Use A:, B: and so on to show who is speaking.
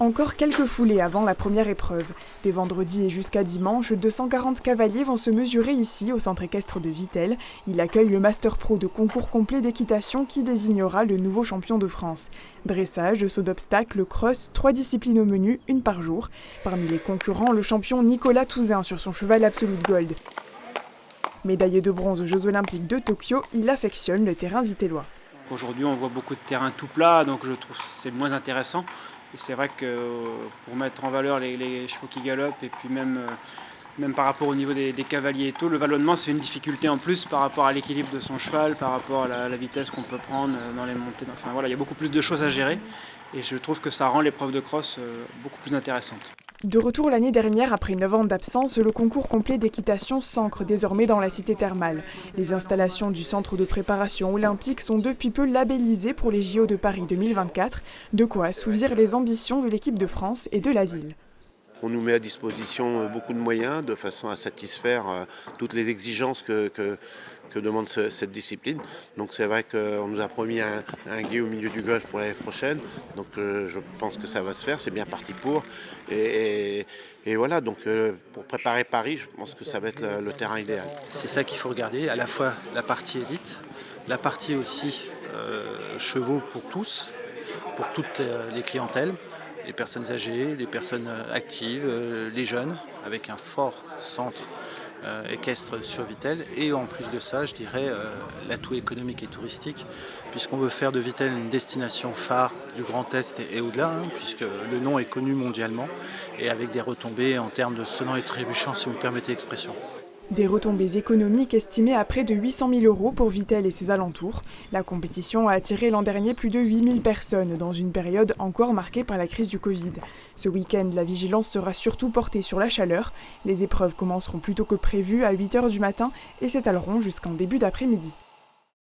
A: Encore quelques foulées avant la première épreuve. Dès vendredi et jusqu'à dimanche, 240 cavaliers vont se mesurer ici, au centre équestre de Vittel. Il accueille le Master Pro de concours complet d'équitation qui désignera le nouveau champion de France. Dressage, saut d'obstacles, cross, 3 disciplines au menu, une par jour. Parmi les concurrents, le champion Nicolas Touzin sur son cheval Absolute Gold. Médaillé de bronze aux Jeux Olympiques de Tokyo, il affectionne le terrain vittellois.
B: Aujourd'hui, on voit beaucoup de terrains tout plats, donc je trouve que c'est moins intéressant. Et c'est vrai que pour mettre en valeur les chevaux qui galopent et puis même par rapport au niveau des cavaliers et tout, le vallonnement c'est une difficulté en plus par rapport à l'équilibre de son cheval, par rapport à la vitesse qu'on peut prendre dans les montées. Enfin voilà, il y a beaucoup plus de choses à gérer et je trouve que ça rend l'épreuve de cross beaucoup plus intéressante.
A: De retour l'année dernière, après 9 ans d'absence, le concours complet d'équitation s'ancre désormais dans la cité thermale. Les installations du centre de préparation olympique sont depuis peu labellisées pour les JO de Paris 2024, de quoi assouvir les ambitions de l'équipe de France et de la ville.
C: On nous met à disposition beaucoup de moyens de façon à satisfaire toutes les exigences que demande cette discipline. Donc c'est vrai qu'on nous a promis un gué au milieu du golf pour l'année prochaine. Donc je pense que ça va se faire, c'est bien parti pour. Et voilà, donc pour préparer Paris, je pense que ça va être le terrain idéal.
D: C'est ça qu'il faut regarder, à la fois la partie élite, la partie aussi chevaux pour tous, pour toutes les clientèles. Les personnes âgées, les personnes actives, les jeunes, avec un fort centre équestre sur Vittel. Et en plus de ça, je dirais l'atout économique et touristique, puisqu'on veut faire de Vittel une destination phare du Grand Est et au-delà, puisque le nom est connu mondialement, et avec des retombées en termes de sonnant et trébuchant, si vous me permettez l'expression.
A: Des retombées économiques estimées à près de 800 000 € pour Vittel et ses alentours. La compétition a attiré l'an dernier plus de 8 000 personnes dans une période encore marquée par la crise du Covid. Ce week-end, la vigilance sera surtout portée sur la chaleur. Les épreuves commenceront plus tôt que prévu à 8 h du matin et s'étaleront jusqu'en début d'après-midi.